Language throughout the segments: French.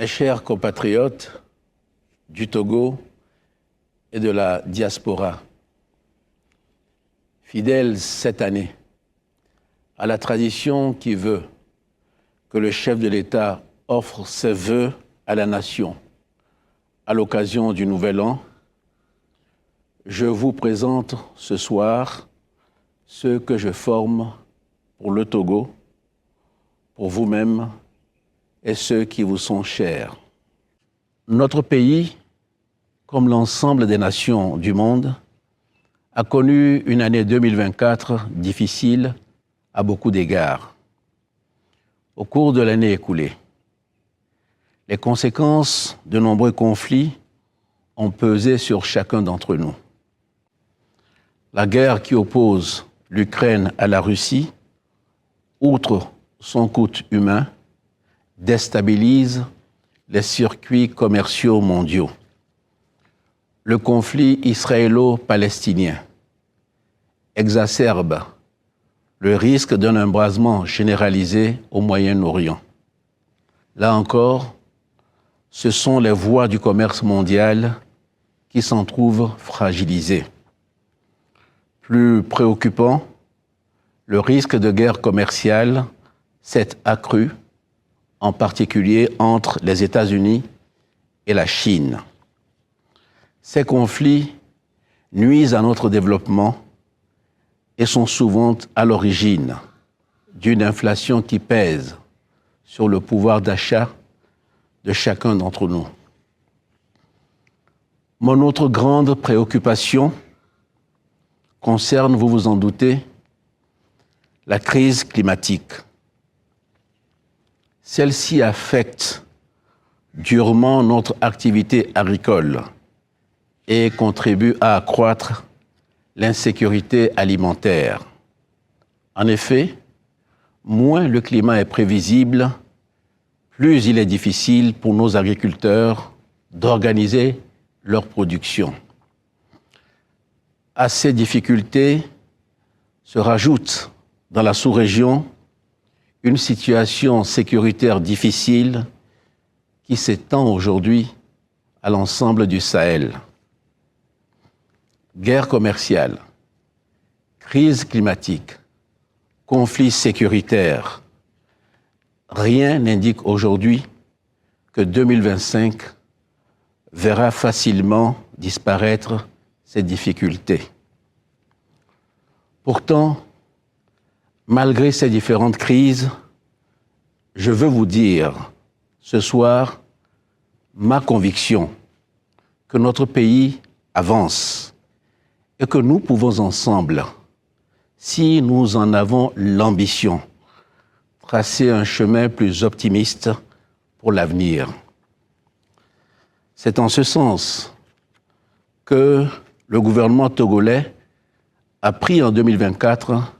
Mes chers compatriotes du Togo et de la diaspora, fidèles cette année à la tradition qui veut que le chef de l'État offre ses vœux à la nation à l'occasion du Nouvel An, je vous présente ce soir ceux que je forme pour le Togo, pour vous-même et ceux qui vous sont chers. Notre pays, comme l'ensemble des nations du monde, a connu une année 2024 difficile à beaucoup d'égards. Au cours de l'année écoulée, les conséquences de nombreux conflits ont pesé sur chacun d'entre nous. La guerre qui oppose l'Ukraine à la Russie, outre son coût humain, déstabilise les circuits commerciaux mondiaux. Le conflit israélo-palestinien exacerbe le risque d'un embrasement généralisé au Moyen-Orient. Là encore, ce sont les voies du commerce mondial qui s'en trouvent fragilisées. Plus préoccupant, le risque de guerre commerciale s'est accru, en particulier entre les États-Unis et la Chine. Ces conflits nuisent à notre développement et sont souvent à l'origine d'une inflation qui pèse sur le pouvoir d'achat de chacun d'entre nous. Mon autre grande préoccupation concerne, vous vous en doutez, la crise climatique. Celle-ci affecte durement notre activité agricole et contribue à accroître l'insécurité alimentaire. En effet, moins le climat est prévisible, plus il est difficile pour nos agriculteurs d'organiser leur production. À ces difficultés se rajoute dans la sous-région une situation sécuritaire difficile qui s'étend aujourd'hui à l'ensemble du Sahel. Guerre commerciale, crise climatique, conflits sécuritaires. Rien n'indique aujourd'hui que 2025 verra facilement disparaître ces difficultés. Pourtant, malgré ces différentes crises, je veux vous dire ce soir ma conviction que notre pays avance et que nous pouvons ensemble, si nous en avons l'ambition, tracer un chemin plus optimiste pour l'avenir. C'est en ce sens que le gouvernement togolais a pris en 2024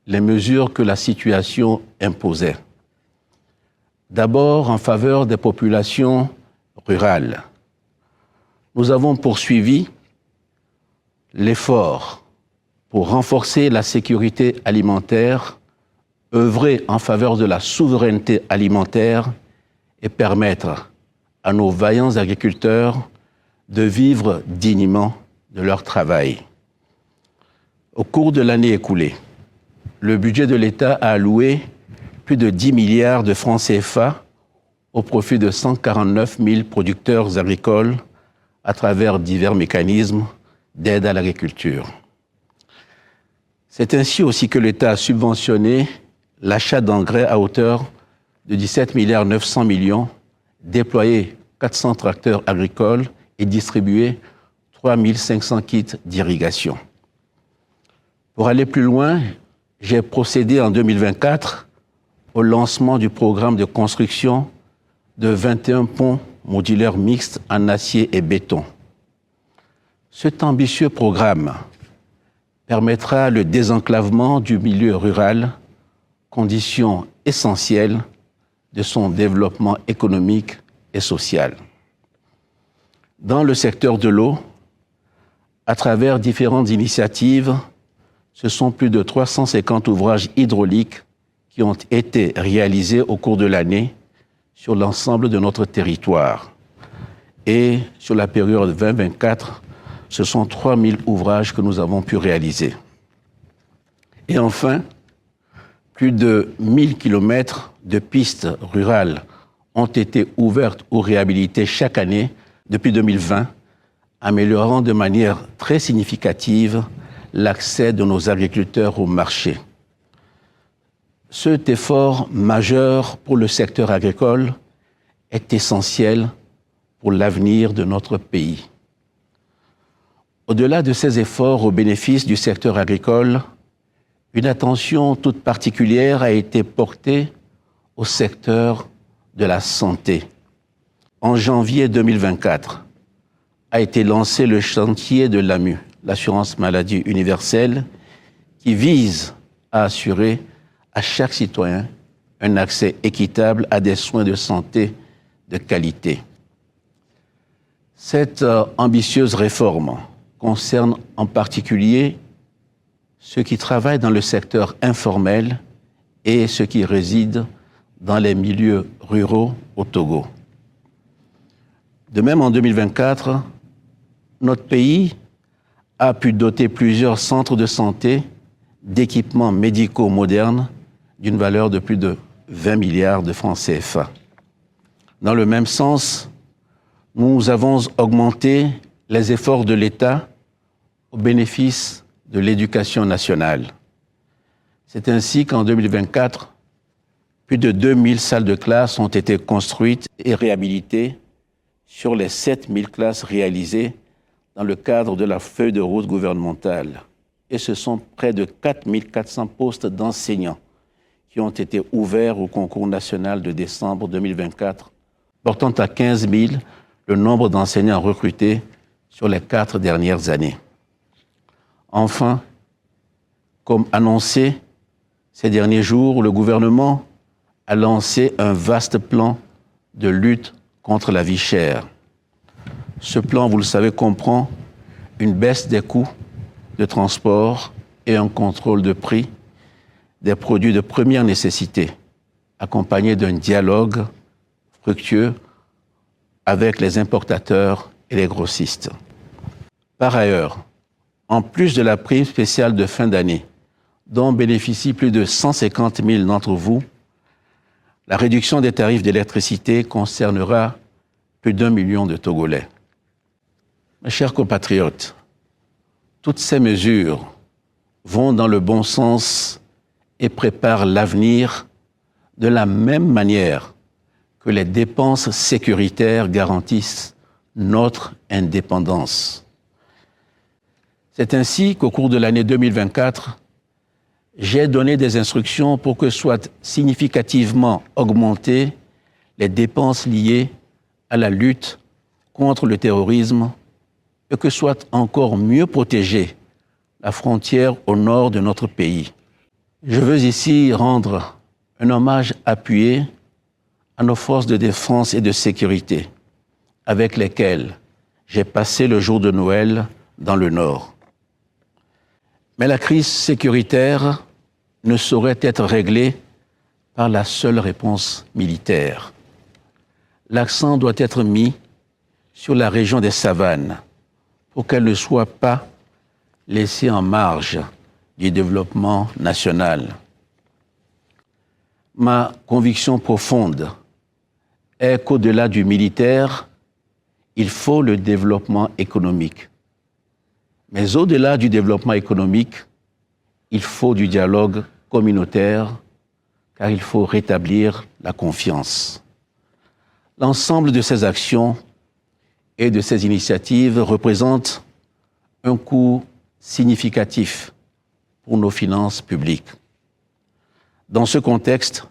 les mesures que la situation imposait. D'abord en faveur des populations rurales. Nous avons poursuivi l'effort pour renforcer la sécurité alimentaire, œuvrer en faveur de la souveraineté alimentaire et permettre à nos vaillants agriculteurs de vivre dignement de leur travail. Au cours de l'année écoulée, le budget de l'État a alloué plus de 10 milliards de francs CFA au profit de 149 000 producteurs agricoles à travers divers mécanismes d'aide à l'agriculture. C'est ainsi aussi que l'État a subventionné l'achat d'engrais à hauteur de 17 milliards 900 millions, déployé 400 tracteurs agricoles et distribué 3 500 kits d'irrigation. Pour aller plus loin, j'ai procédé en 2024 au lancement du programme de construction de 21 ponts modulaires mixtes en acier et béton. Cet ambitieux programme permettra le désenclavement du milieu rural, condition essentielle de son développement économique et social. Dans le secteur de l'eau, à travers différentes initiatives, ce sont plus de 350 ouvrages hydrauliques qui ont été réalisés au cours de l'année, sur l'ensemble de notre territoire. Et sur la période 2024, ce sont 3000 ouvrages que nous avons pu réaliser. Et enfin, plus de 1000 kilomètres de pistes rurales ont été ouvertes ou réhabilitées chaque année depuis 2020, améliorant de manière très significative l'accès de nos agriculteurs au marché. Cet effort majeur pour le secteur agricole est essentiel pour l'avenir de notre pays. Au-delà de ces efforts au bénéfice du secteur agricole, une attention toute particulière a été portée au secteur de la santé. En janvier 2024, a été lancé le chantier de l'AMU, l'assurance maladie universelle, qui vise à assurer à chaque citoyen un accès équitable à des soins de santé de qualité. Cette ambitieuse réforme concerne en particulier ceux qui travaillent dans le secteur informel et ceux qui résident dans les milieux ruraux au Togo. De même, en 2024, notre pays a pu doter plusieurs centres de santé d'équipements médicaux modernes d'une valeur de plus de 20 milliards de francs CFA. Dans le même sens, nous avons augmenté les efforts de l'État au bénéfice de l'éducation nationale. C'est ainsi qu'en 2024, plus de 2000 salles de classe ont été construites et réhabilitées sur les 7000 classes réalisées dans le cadre de la feuille de route gouvernementale. Et ce sont près de 4400 postes d'enseignants qui ont été ouverts au concours national de décembre 2024, portant à 15 000 le nombre d'enseignants recrutés sur les 4 dernières années. Enfin, comme annoncé ces derniers jours, le gouvernement a lancé un vaste plan de lutte contre la vie chère. Ce plan, vous le savez, comprend une baisse des coûts de transport et un contrôle de prix des produits de première nécessité, accompagné d'un dialogue fructueux avec les importateurs et les grossistes. Par ailleurs, en plus de la prime spéciale de fin d'année, dont bénéficient plus de 150 000 d'entre vous, la réduction des tarifs d'électricité concernera plus d'1 million de Togolais. Mes chers compatriotes, toutes ces mesures vont dans le bon sens et préparent l'avenir de la même manière que les dépenses sécuritaires garantissent notre indépendance. C'est ainsi qu'au cours de l'année 2024, j'ai donné des instructions pour que soient significativement augmentées les dépenses liées à la lutte contre le terrorisme et que soit encore mieux protégée la frontière au nord de notre pays. Je veux ici rendre un hommage appuyé à nos forces de défense et de sécurité, avec lesquelles j'ai passé le jour de Noël dans le Nord. Mais la crise sécuritaire ne saurait être réglée par la seule réponse militaire. L'accent doit être mis sur la région des savanes pour qu'elle ne soit pas laissée en marge du développement national. Ma conviction profonde est qu'au-delà du militaire, il faut le développement économique. Mais au-delà du développement économique, il faut du dialogue communautaire, car il faut rétablir la confiance. L'ensemble de ces actions et de ces initiatives représente un coût significatif pour nos finances publiques. Dans ce contexte,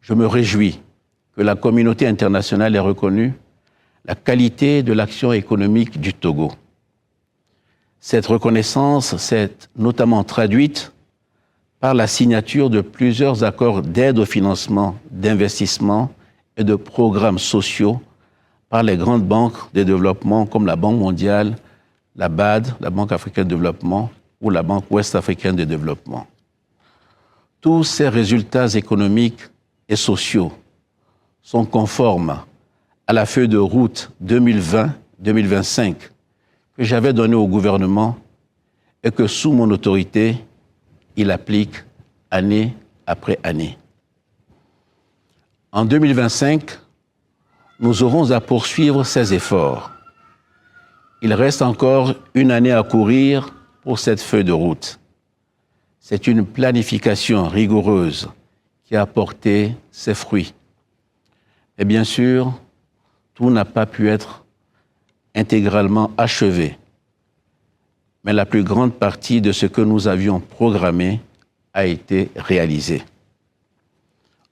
je me réjouis que la communauté internationale ait reconnu la qualité de l'action économique du Togo. Cette reconnaissance s'est notamment traduite par la signature de plusieurs accords d'aide au financement, d'investissement et de programmes sociaux par les grandes banques de développement comme la Banque mondiale, la BAD, la Banque africaine de développement ou la Banque ouest africaine de développement. Tous ces résultats économiques et sociaux sont conformes à la feuille de route 2020-2025 que j'avais donnée au gouvernement et que sous mon autorité, il applique année après année. En 2025, nous aurons à poursuivre ces efforts. Il reste encore une année à courir pour cette feuille de route. C'est une planification rigoureuse qui a porté ses fruits. Et bien sûr, tout n'a pas pu être intégralement achevé. Mais la plus grande partie de ce que nous avions programmé a été réalisée.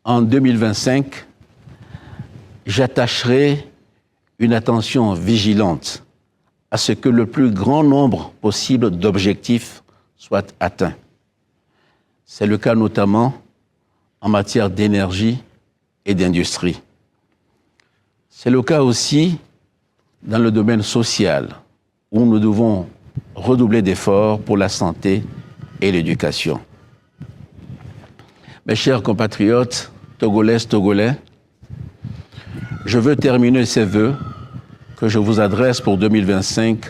En 2025, j'attacherai une attention vigilante à ce que le plus grand nombre possible d'objectifs soient atteints. C'est le cas notamment en matière d'énergie et d'industrie. C'est le cas aussi dans le domaine social, où nous devons redoubler d'efforts pour la santé et l'éducation. Mes chers compatriotes, Togolaises, Togolais, je veux terminer ces vœux que je vous adresse pour 2025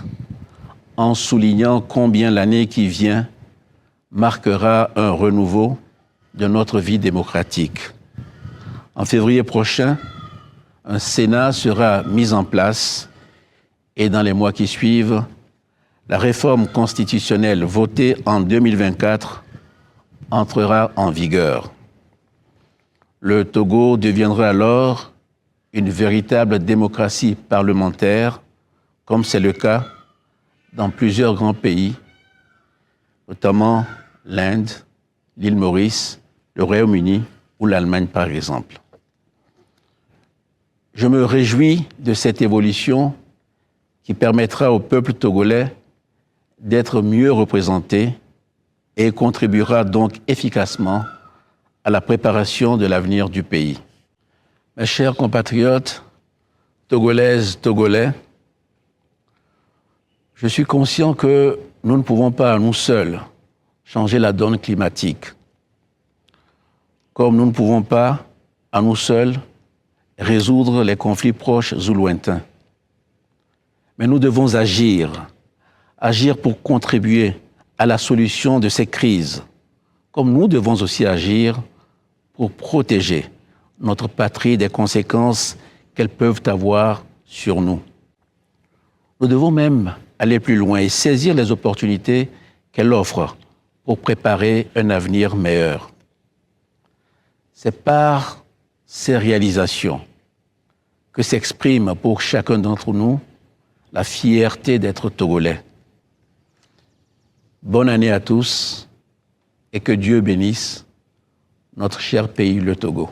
en soulignant combien l'année qui vient marquera un renouveau de notre vie démocratique. En février prochain, un Sénat sera mis en place et dans les mois qui suivent, la réforme constitutionnelle votée en 2024 entrera en vigueur. Le Togo deviendra alors une véritable démocratie parlementaire, comme c'est le cas dans plusieurs grands pays, notamment l'Inde, l'île Maurice, le Royaume-Uni ou l'Allemagne par exemple. Je me réjouis de cette évolution qui permettra au peuple togolais d'être mieux représenté et contribuera donc efficacement à la préparation de l'avenir du pays. Mes chers compatriotes, Togolaises, Togolais, je suis conscient que nous ne pouvons pas à nous seuls changer la donne climatique, comme nous ne pouvons pas à nous seuls résoudre les conflits proches ou lointains. Mais nous devons agir pour contribuer à la solution de ces crises, comme nous devons aussi agir pour protéger notre patrie des conséquences qu'elles peuvent avoir sur nous. Nous devons même aller plus loin et saisir les opportunités qu'elle offre pour préparer un avenir meilleur. C'est par ces réalisations que s'exprime pour chacun d'entre nous la fierté d'être Togolais. Bonne année à tous et que Dieu bénisse notre cher pays, le Togo.